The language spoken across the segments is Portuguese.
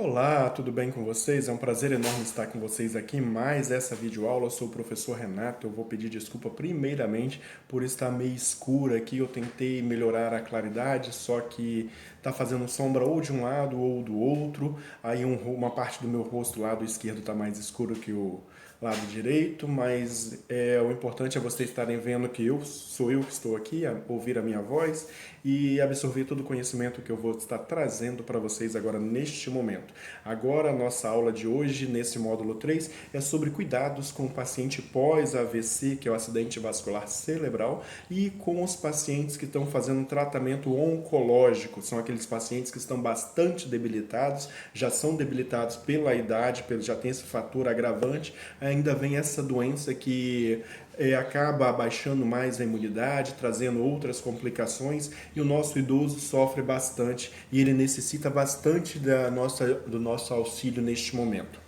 Olá, tudo bem com vocês? É um prazer enorme estar com vocês aqui em mais essa videoaula. Eu sou o professor Renato. Eu vou pedir desculpa primeiramente por estar meio escuro aqui. Eu tentei melhorar a claridade, só que está fazendo sombra ou de um lado ou do outro. Aí uma parte do meu rosto, lado esquerdo, está mais escuro que o lado direito, mas o importante é vocês estarem vendo que sou eu que estou aqui, a ouvir a minha voz e absorver todo o conhecimento que eu vou estar trazendo para vocês agora neste momento. Agora, a nossa aula de hoje, nesse módulo 3, é sobre cuidados com o paciente pós-AVC, que é o acidente vascular cerebral, e com os pacientes que estão fazendo um tratamento oncológico. São aqueles pacientes que estão bastante debilitados, já são debilitados pela idade, já tem esse fator agravante, ainda vem essa doença que acaba abaixando mais a imunidade, trazendo outras complicações, e o nosso idoso sofre bastante e ele necessita bastante do nosso auxílio neste momento.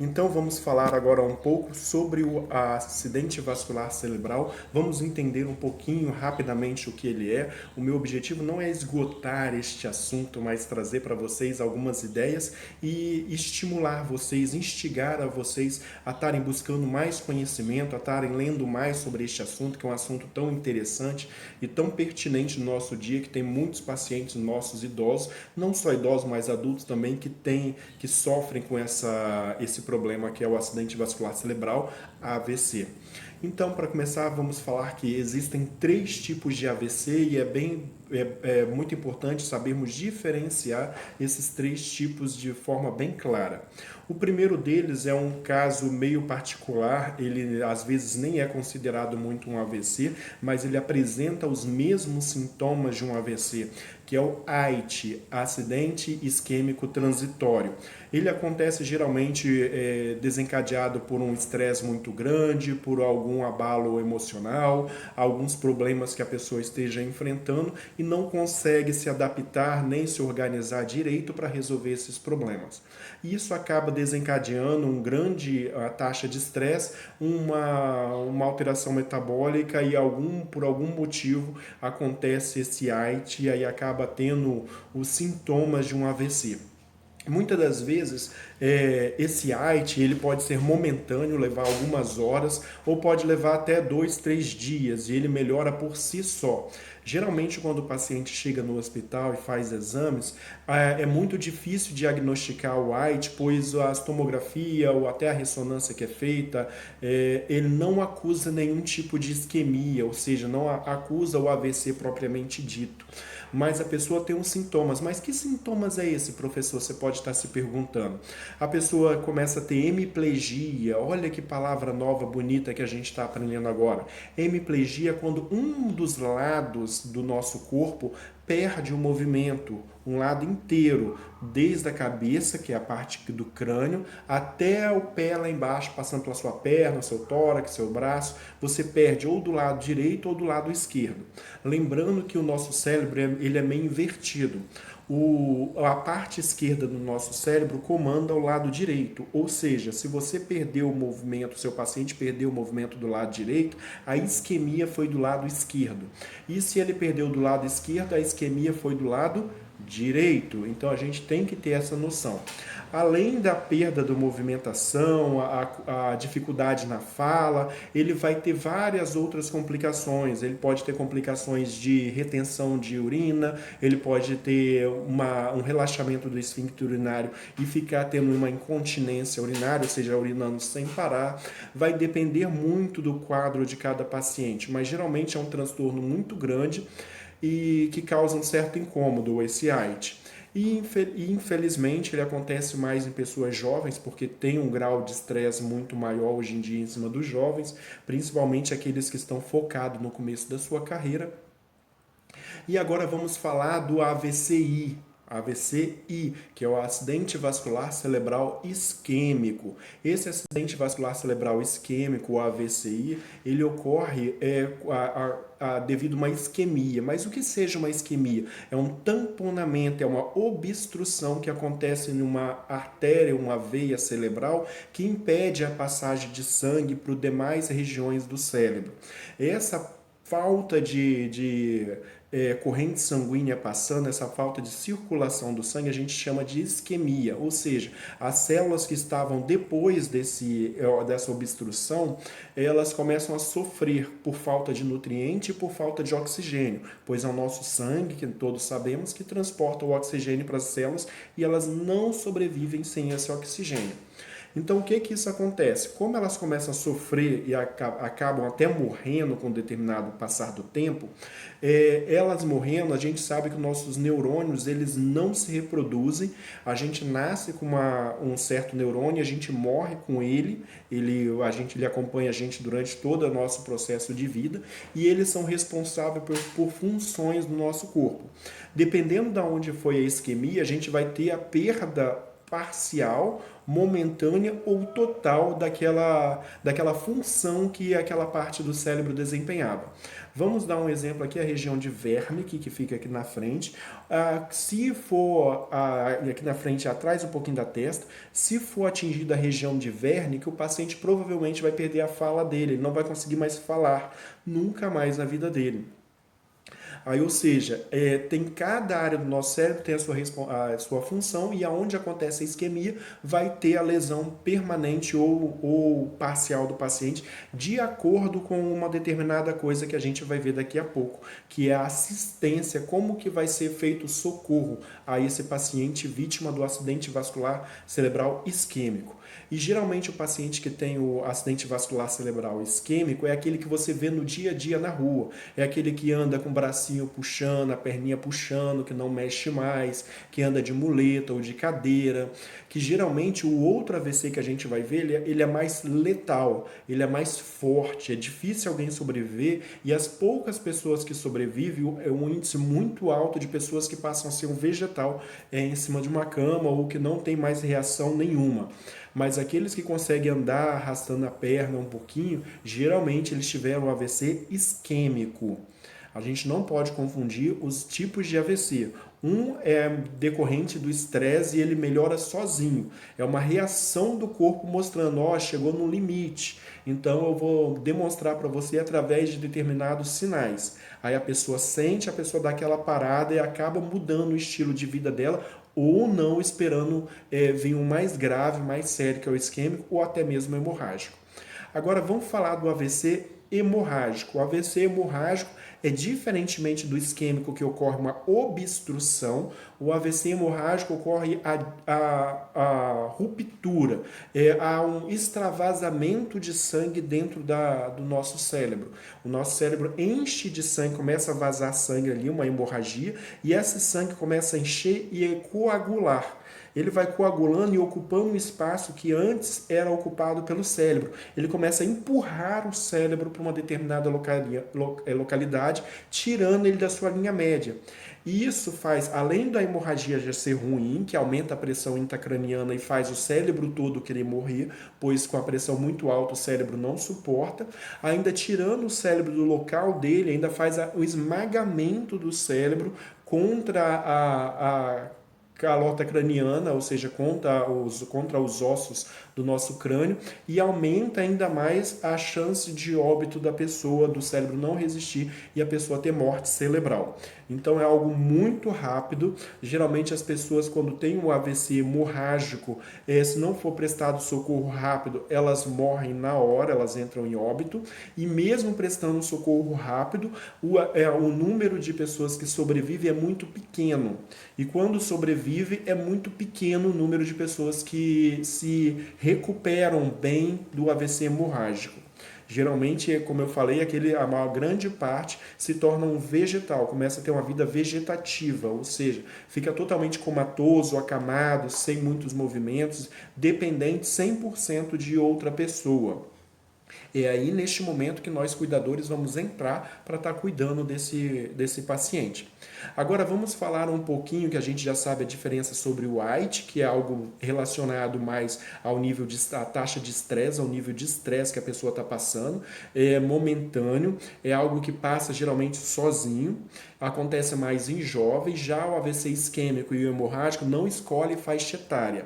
Então vamos falar agora um pouco sobre o acidente vascular cerebral. Vamos entender um pouquinho rapidamente o que ele é. O meu objetivo não é esgotar este assunto, mas trazer para vocês algumas ideias e estimular vocês, instigar a vocês a estarem buscando mais conhecimento, a estarem lendo mais sobre este assunto, que é um assunto tão interessante e tão pertinente no nosso dia, que tem muitos pacientes nossos idosos, não só idosos, mas adultos também, que sofrem com esse problema que é o acidente vascular cerebral, AVC. Então, para começar, vamos falar que existem 3 tipos de AVC e é muito importante sabermos diferenciar esses 3 tipos de forma bem clara. O primeiro deles é um caso meio particular, ele às vezes nem é considerado muito um AVC, mas ele apresenta os mesmos sintomas de um AVC, que é o AIT, acidente isquêmico transitório. Ele acontece geralmente desencadeado por um estresse muito grande, por algum abalo emocional, alguns problemas que a pessoa esteja enfrentando e não consegue se adaptar nem se organizar direito para resolver esses problemas. E isso acaba desencadeando a taxa de estresse, uma alteração metabólica e por algum motivo acontece esse AIT e aí acaba tendo os sintomas de um AVC. Muitas das vezes, esse AIT ele pode ser momentâneo, levar algumas horas, ou pode levar até 2, 3 dias, e ele melhora por si só. Geralmente, quando o paciente chega no hospital e faz exames, é muito difícil diagnosticar o AIT, pois a tomografia ou até a ressonância que é feita, ele não acusa nenhum tipo de isquemia, ou seja, não acusa o AVC propriamente dito. Mas a pessoa tem uns sintomas. Mas que sintomas é esse, professor? Você pode estar se perguntando. A pessoa começa a ter hemiplegia. Olha que palavra nova, bonita que a gente está aprendendo agora. Hemiplegia é quando um dos lados do nosso corpo perde o movimento, um lado inteiro, desde a cabeça, que é a parte do crânio, até o pé lá embaixo, passando pela sua perna, seu tórax, seu braço, você perde ou do lado direito ou do lado esquerdo. Lembrando que o nosso cérebro ele é meio invertido. A parte esquerda do nosso cérebro comanda o lado direito, ou seja, se você perdeu o movimento, seu paciente perdeu o movimento do lado direito, a isquemia foi do lado esquerdo. E se ele perdeu do lado esquerdo, a isquemia foi do lado direito. Então a gente tem que ter essa noção. Além da perda da movimentação, a dificuldade na fala, ele vai ter várias outras complicações. Ele pode ter complicações de retenção de urina, ele pode ter um relaxamento do esfíncter urinário e ficar tendo uma incontinência urinária, ou seja, urinando sem parar. Vai depender muito do quadro de cada paciente, mas geralmente é um transtorno muito grande e que causa um certo incômodo, esse AIT. E infelizmente ele acontece mais em pessoas jovens, porque tem um grau de estresse muito maior hoje em dia em cima dos jovens, principalmente aqueles que estão focados no começo da sua carreira. E agora vamos falar do AVCI. AVCI, que é o acidente vascular cerebral isquêmico. Esse acidente vascular cerebral isquêmico, o AVCI, ele ocorre devido a uma isquemia. Mas o que seja uma isquemia? É um tamponamento, é uma obstrução que acontece em uma artéria, uma veia cerebral, que impede a passagem de sangue para as demais regiões do cérebro. Essa falta corrente sanguínea passando, essa falta de circulação do sangue, a gente chama de isquemia, ou seja, as células que estavam depois dessa obstrução, elas começam a sofrer por falta de nutriente e por falta de oxigênio, pois é o nosso sangue, que todos sabemos, que transporta o oxigênio para as células e elas não sobrevivem sem esse oxigênio. Então, o que isso acontece? Como elas começam a sofrer e acabam até morrendo com determinado passar do tempo, elas morrendo, a gente sabe que os nossos neurônios, eles não se reproduzem, a gente nasce com um certo neurônio, a gente morre com ele acompanha a gente durante todo o nosso processo de vida e eles são responsáveis por funções do nosso corpo. Dependendo de onde foi a isquemia, a gente vai ter a perda parcial, momentânea ou total daquela função que aquela parte do cérebro desempenhava. Vamos dar um exemplo aqui, a região de Wernicke, que fica aqui na frente. Se for aqui na frente, atrás um pouquinho da testa, se for atingida a região de Wernicke, o paciente provavelmente vai perder a fala dele, ele não vai conseguir mais falar, nunca mais na vida dele. Aí, ou seja, tem cada área do nosso cérebro tem a sua função e aonde acontece a isquemia vai ter a lesão permanente ou parcial do paciente de acordo com uma determinada coisa que a gente vai ver daqui a pouco, que é a assistência, como que vai ser feito o socorro a esse paciente vítima do acidente vascular cerebral isquêmico. E geralmente o paciente que tem o acidente vascular cerebral isquêmico é aquele que você vê no dia a dia na rua. É aquele que anda com o bracinho puxando, a perninha puxando, que não mexe mais, que anda de muleta ou de cadeira. Que geralmente o outro AVC que a gente vai ver, ele é mais letal, ele é mais forte, é difícil alguém sobreviver e as poucas pessoas que sobrevivem é um índice muito alto de pessoas que passam a ser um vegetal em cima de uma cama ou que não tem mais reação nenhuma. Mas aqueles que conseguem andar arrastando a perna um pouquinho, geralmente eles tiveram um AVC isquêmico. A gente não pode confundir os tipos de AVC. Um é decorrente do estresse e ele melhora sozinho. É uma reação do corpo mostrando, chegou no limite. Então eu vou demonstrar para você através de determinados sinais. Aí a pessoa sente, a pessoa dá aquela parada e acaba mudando o estilo de vida dela ou não, esperando vir um mais grave, mais sério, que é o isquêmico ou até mesmo hemorrágico. Agora vamos falar do AVC hemorrágico. O AVC hemorrágico é diferentemente do isquêmico, que ocorre uma obstrução, o AVC hemorrágico ocorre a ruptura, há um extravasamento de sangue dentro do nosso cérebro. O nosso cérebro enche de sangue, começa a vazar sangue ali, uma hemorragia, e esse sangue começa a encher e coagular. Ele vai coagulando e ocupando um espaço que antes era ocupado pelo cérebro. Ele começa a empurrar o cérebro para uma determinada localidade, tirando ele da sua linha média. E isso faz, além da hemorragia já ser ruim, que aumenta a pressão intracraniana e faz o cérebro todo querer morrer, pois com a pressão muito alta o cérebro não suporta, ainda tirando o cérebro do local dele, ainda faz o esmagamento do cérebro contra a calota craniana, ou seja, contra os ossos do nosso crânio, e aumenta ainda mais a chance de óbito da pessoa, do cérebro não resistir e a pessoa ter morte cerebral. Então é algo muito rápido. Geralmente as pessoas, quando têm um AVC hemorrágico, se não for prestado socorro rápido, elas morrem na hora, elas entram em óbito, e mesmo prestando socorro rápido, o número de pessoas que sobrevivem é muito pequeno. E quando sobrevive, é muito pequeno o número de pessoas que se recuperam bem do AVC hemorrágico. Geralmente, como eu falei, a maior grande parte se torna um vegetal, começa a ter uma vida vegetativa, ou seja, fica totalmente comatoso, acamado, sem muitos movimentos, dependente 100% de outra pessoa. É aí, neste momento, que nós, cuidadores, vamos entrar para estar cuidando desse paciente. Agora, vamos falar um pouquinho, que a gente já sabe a diferença sobre o AIT, que é algo relacionado mais ao nível a taxa de estresse, ao nível de estresse que a pessoa está passando. É momentâneo, é algo que passa geralmente sozinho, acontece mais em jovens. Já o AVC isquêmico e o hemorrágico não escolhe faixa etária.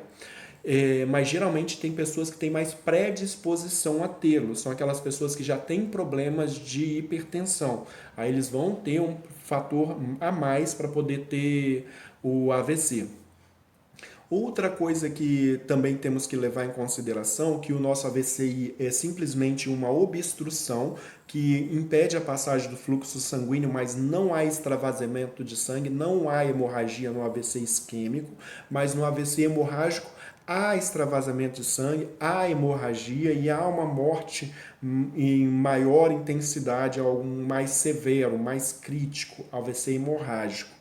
mas geralmente tem pessoas que têm mais predisposição a tê-lo, são aquelas pessoas que já têm problemas de hipertensão. Aí eles vão ter um fator a mais para poder ter o AVC. Outra coisa que também temos que levar em consideração, que o nosso AVCI é simplesmente uma obstrução que impede a passagem do fluxo sanguíneo, mas não há extravasamento de sangue, não há hemorragia no AVC isquêmico, mas no AVC hemorrágico há extravasamento de sangue, há hemorragia e há uma morte em maior intensidade, algo mais severo, mais crítico, AVC hemorrágico.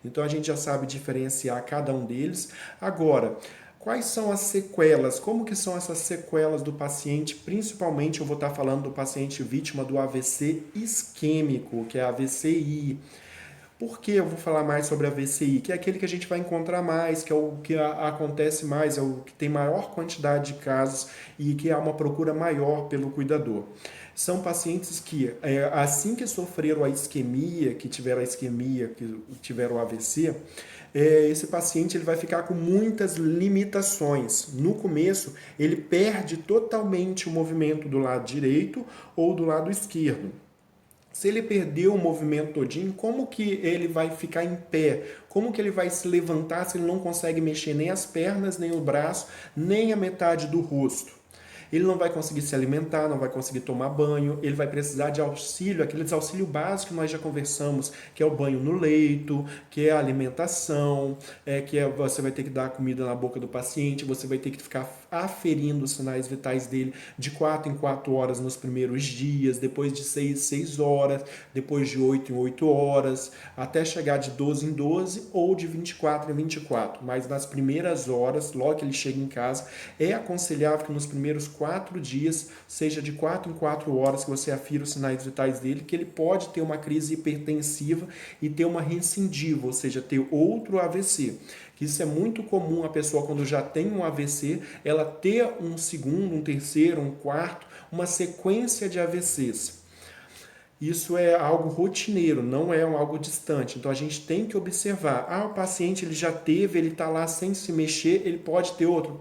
Então a gente já sabe diferenciar cada um deles. Agora, quais são as sequelas? Como que são essas sequelas do paciente? Principalmente eu vou estar falando do paciente vítima do AVC isquêmico, que é AVCI. Por que eu vou falar mais sobre a VCI? Que é aquele que a gente vai encontrar mais, que é o que acontece mais, é o que tem maior quantidade de casos e que há uma procura maior pelo cuidador. São pacientes que, assim que sofreram a isquemia, que tiveram o AVC, esse paciente ele vai ficar com muitas limitações. No começo, ele perde totalmente o movimento do lado direito ou do lado esquerdo. Se ele perdeu o movimento todinho, como que ele vai ficar em pé? Como que ele vai se levantar se ele não consegue mexer nem as pernas, nem o braço, nem a metade do rosto? Ele não vai conseguir se alimentar, não vai conseguir tomar banho, ele vai precisar de auxílio, aqueles auxílio básicos que nós já conversamos, que é o banho no leito, que é a alimentação, você vai ter que dar comida na boca do paciente, você vai ter que ficar aferindo os sinais vitais dele de 4 em 4 horas nos primeiros dias, depois de 6 em 6 horas, depois de 8 em 8 horas, até chegar de 12 em 12 ou de 24 em 24. Mas nas primeiras horas, logo que ele chega em casa, é aconselhável que nos primeiros 4 dias, seja de 4 em 4 horas que você afira os sinais vitais dele, que ele pode ter uma crise hipertensiva e ter uma recidiva, ou seja, ter outro AVC. Isso é muito comum a pessoa, quando já tem um AVC, ela ter um segundo, um terceiro, um quarto, uma sequência de AVCs. Isso é algo rotineiro, não é algo distante. Então a gente tem que observar. O paciente ele já teve, ele está lá sem se mexer, ele pode ter outro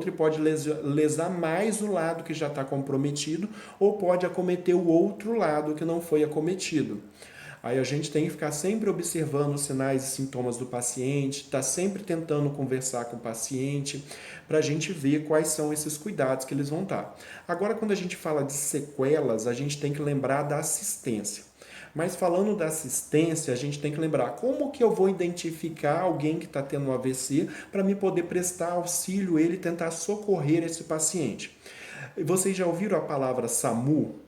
e pode lesar mais o lado que já está comprometido ou pode acometer o outro lado que não foi acometido. Aí a gente tem que ficar sempre observando os sinais e sintomas do paciente, está sempre tentando conversar com o paciente, para a gente ver quais são esses cuidados que eles vão dar. Agora, quando a gente fala de sequelas, a gente tem que lembrar da assistência. Mas falando da assistência, a gente tem que lembrar como que eu vou identificar alguém que está tendo um AVC para me poder prestar auxílio a ele e tentar socorrer esse paciente. Vocês já ouviram a palavra SAMU?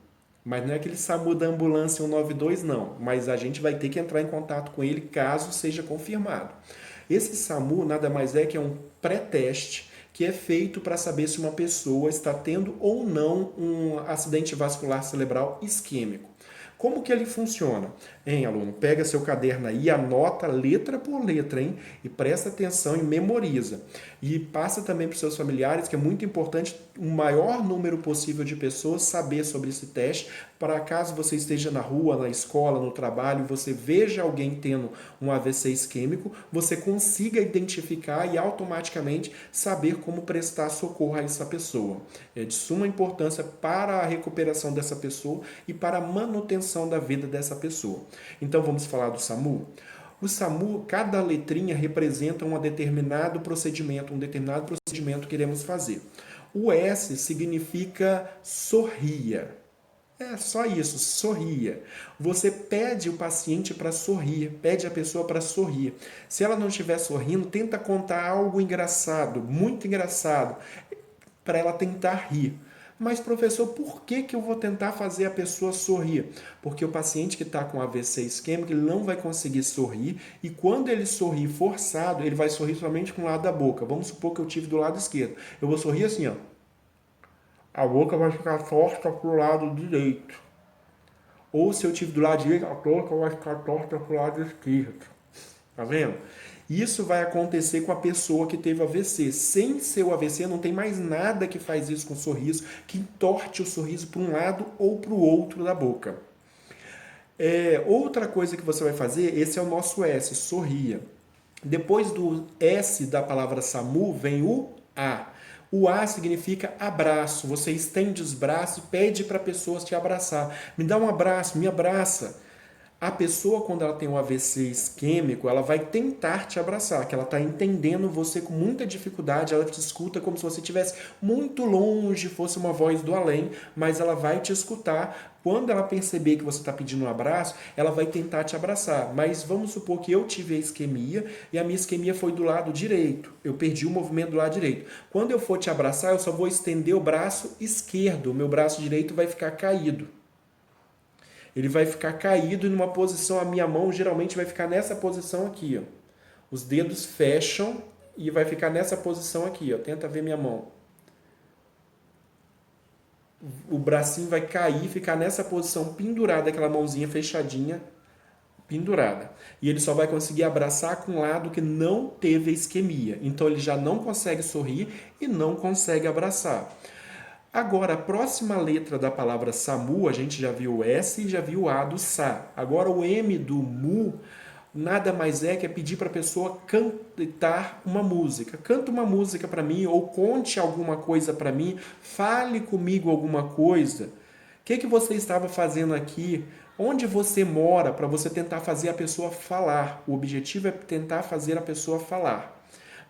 Mas não é aquele SAMU da ambulância 192, não. Mas a gente vai ter que entrar em contato com ele caso seja confirmado. Esse SAMU nada mais é que um pré-teste que é feito para saber se uma pessoa está tendo ou não um acidente vascular cerebral isquêmico. Como que ele funciona? Hein, aluno? Pega seu caderno aí e anota letra por letra, hein? E presta atenção e memoriza. E passa também para os seus familiares, que é muito importante o maior número possível de pessoas saber sobre esse teste, para caso você esteja na rua, na escola, no trabalho, você veja alguém tendo um AVC isquêmico, você consiga identificar e automaticamente saber como prestar socorro a essa pessoa. É de suma importância para a recuperação dessa pessoa e para a manutenção da vida dessa pessoa. Então vamos falar do SAMU? O SAMU, cada letrinha representa um determinado procedimento que iremos fazer. O S significa sorria. É só isso, sorria. Você pede o paciente para sorrir, pede a pessoa para sorrir. Se ela não estiver sorrindo, tenta contar algo engraçado, muito engraçado, para ela tentar rir. Mas, professor, por que eu vou tentar fazer a pessoa sorrir? Porque o paciente que está com AVC isquêmico, ele não vai conseguir sorrir, e quando ele sorrir forçado, ele vai sorrir somente com o lado da boca. Vamos supor que eu tive do lado esquerdo. Eu vou sorrir assim, ó. A boca vai ficar torta para o lado direito. Ou se eu tive do lado direito, a boca vai ficar torta para o lado esquerdo. Tá vendo? Isso vai acontecer com a pessoa que teve AVC. Sem ser o AVC, não tem mais nada que faz isso com o sorriso, que entorte o sorriso para um lado ou para o outro da boca. Outra coisa que você vai fazer, esse é o nosso S, sorria. Depois do S da palavra SAMU, vem o A. O A significa abraço. Você estende os braços e pede para a pessoa te abraçar. Me dá um abraço, me abraça. A pessoa, quando ela tem um AVC isquêmico, ela vai tentar te abraçar, que ela está entendendo você com muita dificuldade, ela te escuta como se você estivesse muito longe, fosse uma voz do além, mas ela vai te escutar. Quando ela perceber que você está pedindo um abraço, ela vai tentar te abraçar. Mas vamos supor que eu tive a isquemia e a minha isquemia foi do lado direito. Eu perdi o movimento do lado direito. Quando eu for te abraçar, eu só vou estender o braço esquerdo, o meu braço direito vai ficar caído. Ele vai ficar caído em uma posição, a minha mão geralmente vai ficar nessa posição aqui, ó. Os dedos fecham e vai ficar nessa posição aqui, ó. Tenta ver minha mão. O bracinho vai cair, ficar nessa posição pendurada, aquela mãozinha fechadinha, pendurada. E ele só vai conseguir abraçar com o lado que não teve a isquemia. Então ele já não consegue sorrir e não consegue abraçar. Agora, a próxima letra da palavra SAMU, a gente já viu o S e já viu o A do SA. Agora, o M do MU nada mais é que pedir para a pessoa cantar uma música. Canta uma música para mim ou conte alguma coisa para mim, fale comigo alguma coisa. O que você estava fazendo aqui? Onde você mora para você tentar fazer a pessoa falar? O objetivo é tentar fazer a pessoa falar.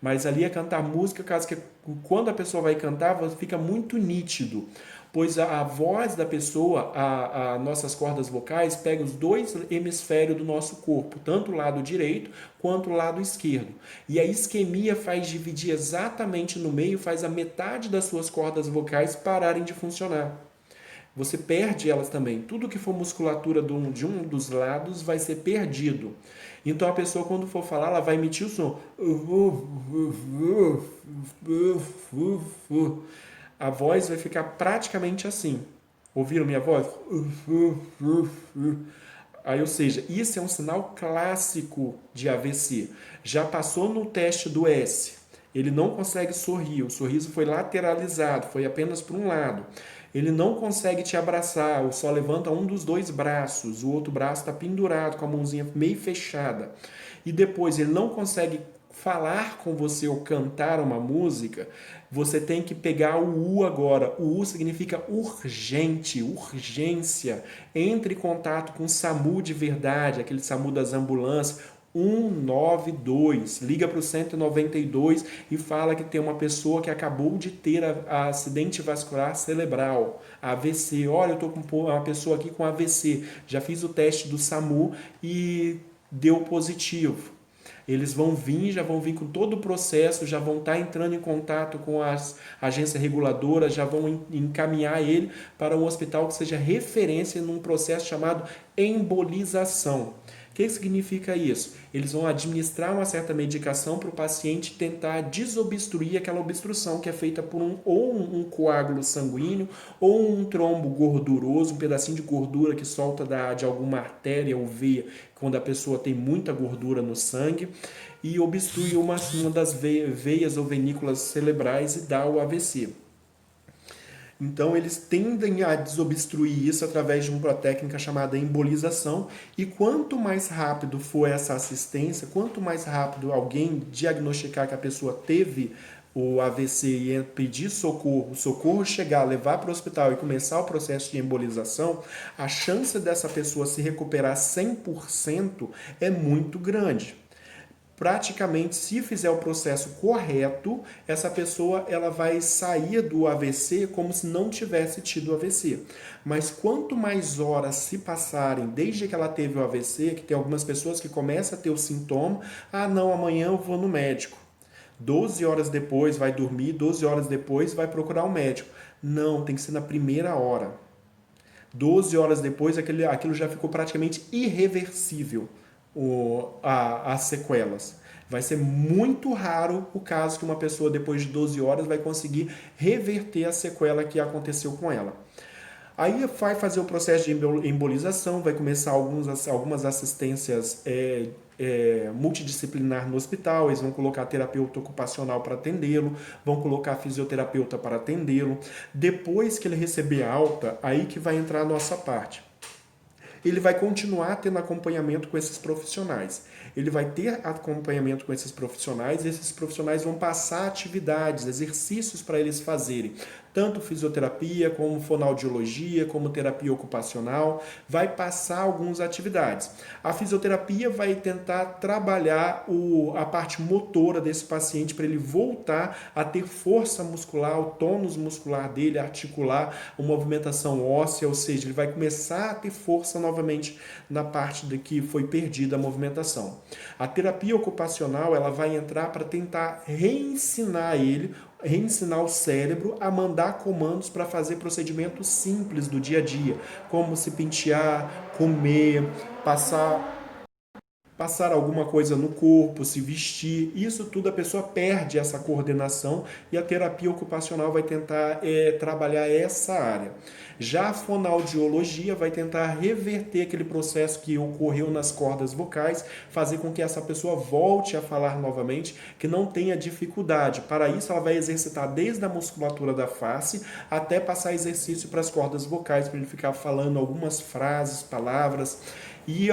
Mas ali é cantar música, caso que quando a pessoa vai cantar, fica muito nítido, pois a voz da pessoa, as nossas cordas vocais, pega os dois hemisférios do nosso corpo, tanto o lado direito quanto o lado esquerdo. E a isquemia faz dividir exatamente no meio, faz a metade das suas cordas vocais pararem de funcionar. Você perde elas também. Tudo que for musculatura de um dos lados vai ser perdido. Então a pessoa, quando for falar, ela vai emitir o som. A voz vai ficar praticamente assim. Ouviram minha voz? Aí, ou seja, isso é um sinal clássico de AVC. Já passou no teste do S. Ele não consegue sorrir. O sorriso foi lateralizado, foi apenas para um lado. Ele não consegue te abraçar, ou só levanta um dos dois braços, o outro braço está pendurado com a mãozinha meio fechada. E depois ele não consegue falar com você ou cantar uma música, você tem que pegar o U agora. O U significa urgente, urgência. Entre em contato com o SAMU de verdade, aquele SAMU das ambulâncias, 192, liga para o 192 e fala que tem uma pessoa que acabou de ter acidente vascular cerebral, AVC. Olha, eu estou com uma pessoa aqui com AVC, já fiz o teste do SAMU e deu positivo. Eles vão vir, já vão vir com todo o processo, já vão estar entrando em contato com as agências reguladoras, já vão encaminhar ele para um hospital que seja referência num processo chamado embolização. O que significa isso? Eles vão administrar uma certa medicação para o paciente tentar desobstruir aquela obstrução que é feita por um coágulo sanguíneo ou um trombo gorduroso, um pedacinho de gordura que solta de alguma artéria ou veia quando a pessoa tem muita gordura no sangue e obstrui uma das veias ou venículas cerebrais e dá o AVC. Então, eles tendem a desobstruir isso através de uma técnica chamada embolização. E quanto mais rápido for essa assistência, quanto mais rápido alguém diagnosticar que a pessoa teve o AVC e pedir socorro, o socorro chegar, levar para o hospital e começar o processo de embolização, a chance dessa pessoa se recuperar 100% é muito grande. Praticamente, se fizer o processo correto, essa pessoa ela vai sair do AVC como se não tivesse tido AVC. Mas quanto mais horas se passarem desde que ela teve o AVC, que tem algumas pessoas que começam a ter o sintoma, não, amanhã eu vou no médico. 12 horas depois vai dormir, 12 horas depois vai procurar um médico. Não, tem que ser na primeira hora. 12 horas depois aquilo já ficou praticamente irreversível. As sequelas. Vai ser muito raro o caso que uma pessoa depois de 12 horas vai conseguir reverter a sequela que aconteceu com ela. Aí vai fazer o processo de embolização, vai começar algumas assistências multidisciplinar no hospital, eles vão colocar terapeuta ocupacional para atendê-lo, vão colocar fisioterapeuta para atendê-lo. Depois que ele receber alta, aí que vai entrar a nossa parte. Ele vai continuar tendo acompanhamento com esses profissionais. ele vai ter acompanhamento com esses profissionais, e esses profissionais vão passar atividades, exercícios para eles fazerem, tanto fisioterapia, como fonoaudiologia, como terapia ocupacional, vai passar algumas atividades. A fisioterapia vai tentar trabalhar a parte motora desse paciente para ele voltar a ter força muscular, o tônus muscular dele, articular, uma movimentação óssea, ou seja, ele vai começar a ter força novamente na parte de que foi perdida a movimentação. A terapia ocupacional, ela vai entrar para tentar reensinar o cérebro a mandar comandos para fazer procedimentos simples do dia a dia, como se pentear, comer, passar alguma coisa no corpo, se vestir. Isso tudo a pessoa perde essa coordenação, e a terapia ocupacional vai tentar trabalhar essa área. Já a fonoaudiologia vai tentar reverter aquele processo que ocorreu nas cordas vocais, fazer com que essa pessoa volte a falar novamente, que não tenha dificuldade. Para isso, ela vai exercitar desde a musculatura da face até passar exercício para as cordas vocais, para ele ficar falando algumas frases, palavras, e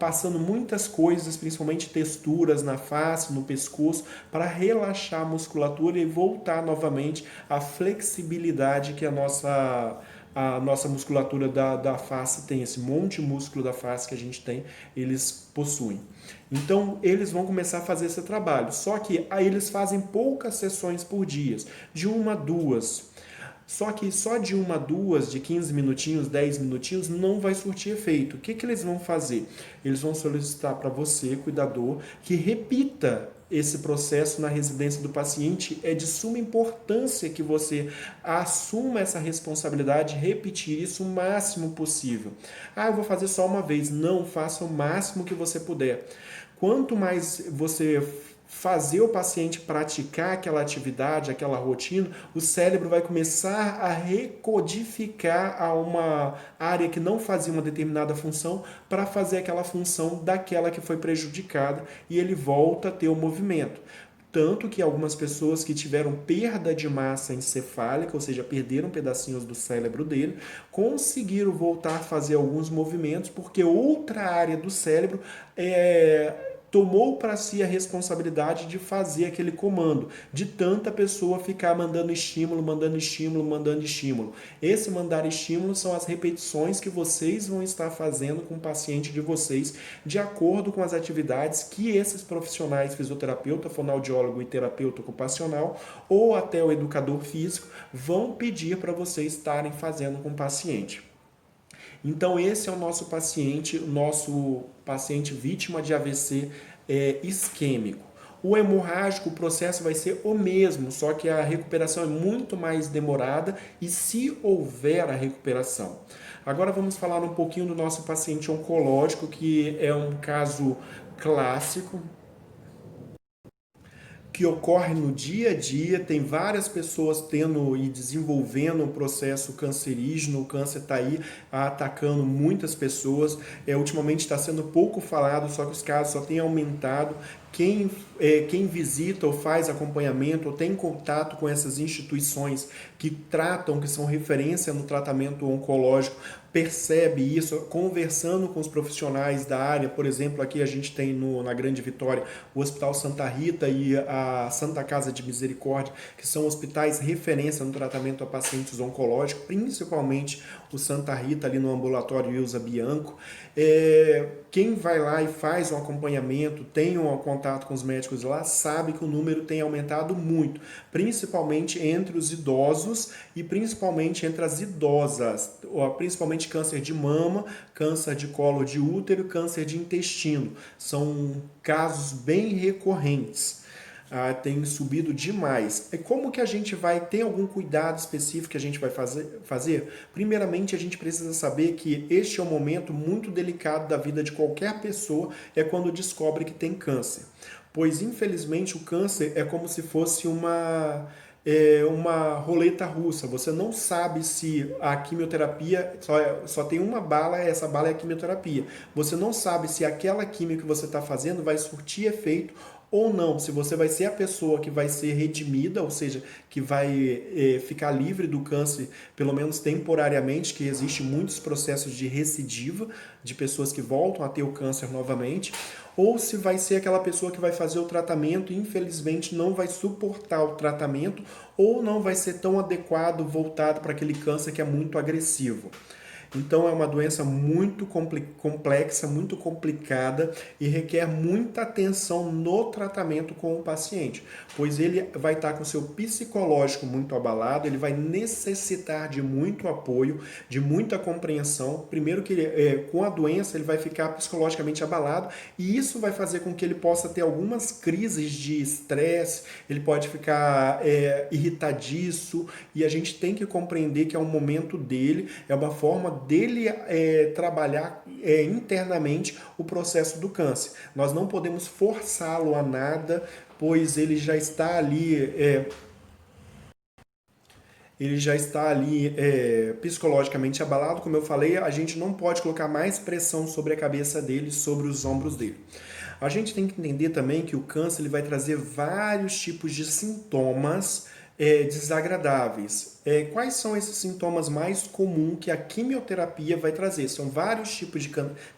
passando muitas coisas, principalmente texturas na face, no pescoço, para relaxar a musculatura e voltar novamente à flexibilidade que a nossa musculatura da face tem, esse monte de músculo da face que a gente tem, eles possuem. Então, eles vão começar a fazer esse trabalho, só que aí eles fazem poucas sessões por dia, de 1 a 2. Só que só de 1 a 2, de 15 minutinhos, 10 minutinhos, não vai surtir efeito. O que eles vão fazer? Eles vão solicitar para você, cuidador, que repita esse processo na residência do paciente. É de suma importância que você assuma essa responsabilidade, repetir isso o máximo possível. Eu vou fazer só uma vez. Não, faça o máximo que você puder. Quanto mais você fazer o paciente praticar aquela atividade, aquela rotina, o cérebro vai começar a recodificar a uma área que não fazia uma determinada função para fazer aquela função daquela que foi prejudicada, e ele volta a ter o movimento. Tanto que algumas pessoas que tiveram perda de massa encefálica, ou seja, perderam pedacinhos do cérebro dele, conseguiram voltar a fazer alguns movimentos, porque outra área do cérebro tomou para si a responsabilidade de fazer aquele comando, de tanta pessoa ficar mandando estímulo, mandando estímulo, mandando estímulo. Esse mandar estímulo são as repetições que vocês vão estar fazendo com o paciente de vocês, de acordo com as atividades que esses profissionais, fisioterapeuta, fonoaudiólogo e terapeuta ocupacional, ou até o educador físico, vão pedir para vocês estarem fazendo com o paciente. Então, esse é o nosso paciente vítima de AVC isquêmico. O hemorrágico, o processo vai ser o mesmo, só que a recuperação é muito mais demorada, e se houver a recuperação. Agora vamos falar um pouquinho do nosso paciente oncológico, que é um caso clássico, que ocorre no dia a dia. Tem várias pessoas tendo e desenvolvendo um processo cancerígeno. O câncer está aí atacando muitas pessoas. Ultimamente está sendo pouco falado, só que os casos só têm aumentado. Quem visita ou faz acompanhamento ou tem contato com essas instituições que tratam, que são referência no tratamento oncológico, percebe isso conversando com os profissionais da área. Por exemplo, aqui a gente tem na Grande Vitória o Hospital Santa Rita e a Santa Casa de Misericórdia, que são hospitais referência no tratamento a pacientes oncológicos, principalmente o Santa Rita ali no ambulatório Ilza Bianco. Quem vai lá e faz um acompanhamento, tem um contato com os médicos lá, sabe que o número tem aumentado muito, principalmente entre os idosos e principalmente entre as idosas, principalmente câncer de mama, câncer de colo de útero, câncer de intestino. São casos bem recorrentes. Tem subido demais. E como que a gente tem algum cuidado específico que a gente vai fazer? Primeiramente, a gente precisa saber que este é um momento muito delicado da vida de qualquer pessoa, é quando descobre que tem câncer. Pois, infelizmente, o câncer é como se fosse uma roleta russa. Você não sabe se a quimioterapia só tem uma bala, essa bala é a quimioterapia. Você não sabe se aquela quimio que você está fazendo vai surtir efeito ou não, se você vai ser a pessoa que vai ser redimida, ou seja, que vai ficar livre do câncer, pelo menos temporariamente, que existe muitos processos de recidiva, de pessoas que voltam a ter o câncer novamente, ou se vai ser aquela pessoa que vai fazer o tratamento e infelizmente não vai suportar o tratamento ou não vai ser tão adequado, voltado para aquele câncer que é muito agressivo. Então é uma doença muito complexa, muito complicada e requer muita atenção no tratamento com o paciente, pois ele vai estar com seu psicológico muito abalado, ele vai necessitar de muito apoio, de muita compreensão. Primeiro que com a doença ele vai ficar psicologicamente abalado e isso vai fazer com que ele possa ter algumas crises de estresse, ele pode ficar irritadiço e a gente tem que compreender que é um momento dele, é uma forma dele trabalhar internamente o processo do câncer. Nós não podemos forçá-lo a nada, pois ele já está ali psicologicamente abalado, como eu falei, a gente não pode colocar mais pressão sobre a cabeça dele, sobre os ombros dele. A gente tem que entender também que o câncer ele vai trazer vários tipos de sintomas desagradáveis. Quais são esses sintomas mais comuns que a quimioterapia vai trazer? São vários tipos de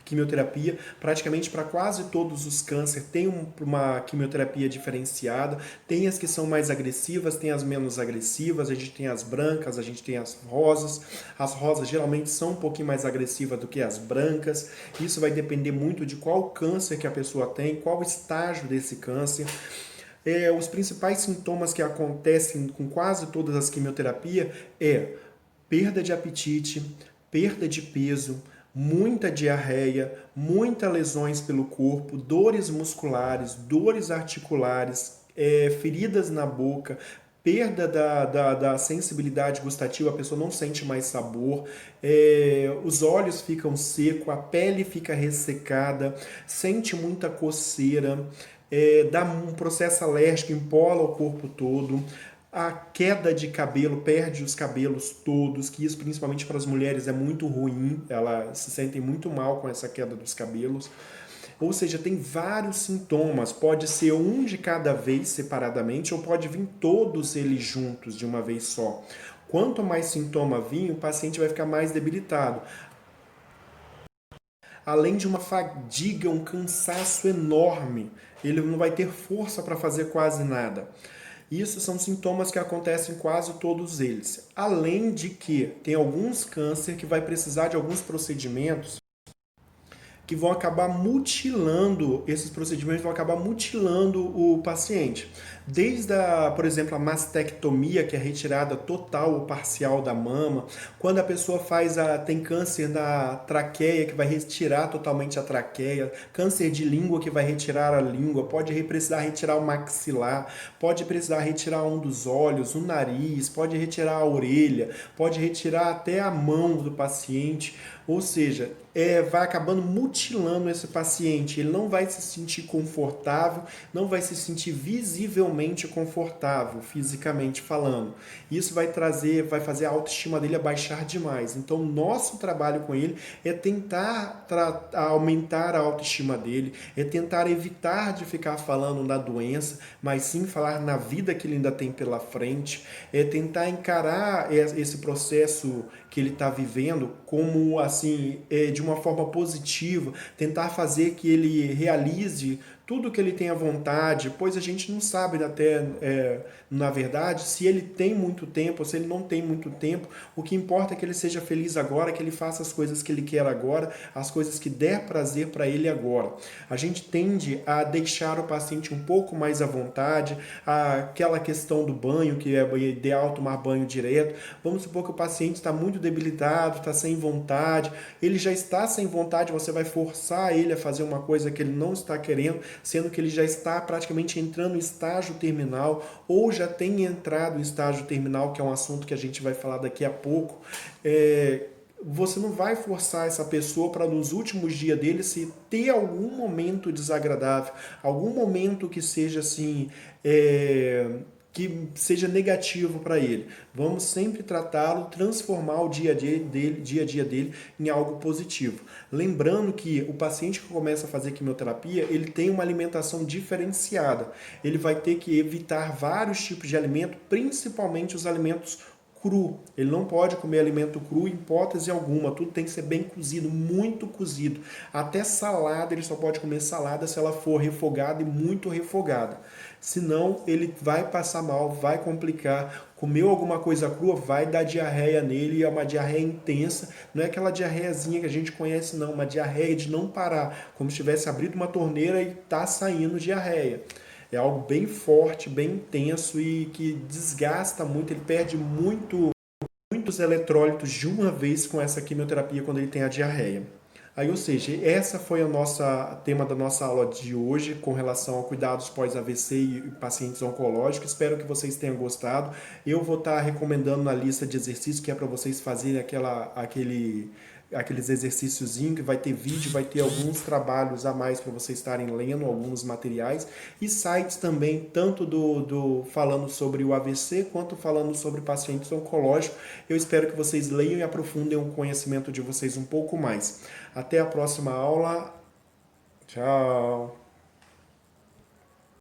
quimioterapia, praticamente para quase todos os cânceres tem uma quimioterapia diferenciada, tem as que são mais agressivas, tem as menos agressivas, a gente tem as brancas, a gente tem as rosas geralmente são um pouquinho mais agressivas do que as brancas, isso vai depender muito de qual câncer que a pessoa tem, qual estágio desse câncer. Os principais sintomas que acontecem com quase todas as quimioterapias é perda de apetite, perda de peso, muita diarreia, muitas lesões pelo corpo, dores musculares, dores articulares, feridas na boca, perda da sensibilidade gustativa, a pessoa não sente mais sabor, os olhos ficam secos, a pele fica ressecada, sente muita coceira, dá um processo alérgico, empola o corpo todo, a queda de cabelo, perde os cabelos todos, que isso principalmente para as mulheres é muito ruim, elas se sentem muito mal com essa queda dos cabelos. Ou seja, tem vários sintomas, pode ser um de cada vez separadamente ou pode vir todos eles juntos de uma vez só. Quanto mais sintoma vir, o paciente vai ficar mais debilitado. Além de uma fadiga, um cansaço enorme, ele não vai ter força para fazer quase nada. Isso são sintomas que acontecem em quase todos eles. Além de que tem alguns cânceres que vai precisar de alguns procedimentos que vão acabar mutilando, esses procedimentos vão acabar mutilando o paciente. Desde, por exemplo, a mastectomia, que é a retirada total ou parcial da mama, quando a pessoa tem câncer da traqueia, que vai retirar totalmente a traqueia, câncer de língua, que vai retirar a língua, pode precisar retirar o maxilar, pode precisar retirar um dos olhos, o nariz, pode retirar a orelha, pode retirar até a mão do paciente, ou seja, vai acabando mutilando esse paciente, ele não vai se sentir confortável, não vai se sentir visivelmente confortável, fisicamente falando. Isso vai fazer a autoestima dele abaixar demais. Então, nosso trabalho com ele é tentar aumentar a autoestima dele, é tentar evitar de ficar falando na doença, mas sim falar na vida que ele ainda tem pela frente, é tentar encarar esse processo que ele está vivendo como assim, de uma forma positiva, tentar fazer que ele realize tudo que ele tem à vontade, pois a gente não sabe até, na verdade, se ele tem muito tempo ou se ele não tem muito tempo. O que importa é que ele seja feliz agora, que ele faça as coisas que ele quer agora, as coisas que der prazer para ele agora. A gente tende a deixar o paciente um pouco mais à vontade, aquela questão do banho, que é ideal tomar banho direto. Vamos supor que o paciente está muito debilitado, está sem vontade, ele já está sem vontade, você vai forçar ele a fazer uma coisa que ele não está querendo, sendo que ele já está praticamente entrando em estágio terminal ou já tem entrado em estágio terminal, que é um assunto que a gente vai falar daqui a pouco. Você não vai forçar essa pessoa para nos últimos dias dele se ter algum momento desagradável, algum momento que seja assim, que seja negativo para ele. Vamos sempre tratá-lo, transformar o dia a dia dele em algo positivo. Lembrando que o paciente que começa a fazer quimioterapia, ele tem uma alimentação diferenciada. Ele vai ter que evitar vários tipos de alimento, principalmente os alimentos cru. Ele não pode comer alimento cru em hipótese alguma. Tudo tem que ser bem cozido, muito cozido. Até salada, ele só pode comer salada se ela for refogada e muito refogada. Senão, ele vai passar mal, vai complicar. Comeu alguma coisa crua, vai dar diarreia nele, é uma diarreia intensa. Não é aquela diarreiazinha que a gente conhece, não. Uma diarreia de não parar, como se tivesse abrido uma torneira e tá saindo diarreia. É algo bem forte, bem intenso e que desgasta muito, ele perde muitos eletrólitos de uma vez com essa quimioterapia quando ele tem a diarreia. Aí, ou seja, essa foi o tema da nossa aula de hoje com relação a cuidados pós-AVC e pacientes oncológicos. Espero que vocês tenham gostado. Eu vou estar recomendando na lista de exercícios que é para vocês fazerem aqueles exercíciozinhos que vai ter vídeo, vai ter alguns trabalhos a mais para vocês estarem lendo, alguns materiais e sites também, tanto do falando sobre o AVC quanto falando sobre pacientes oncológicos. Eu espero que vocês leiam e aprofundem o conhecimento de vocês um pouco mais. Até a próxima aula. Tchau!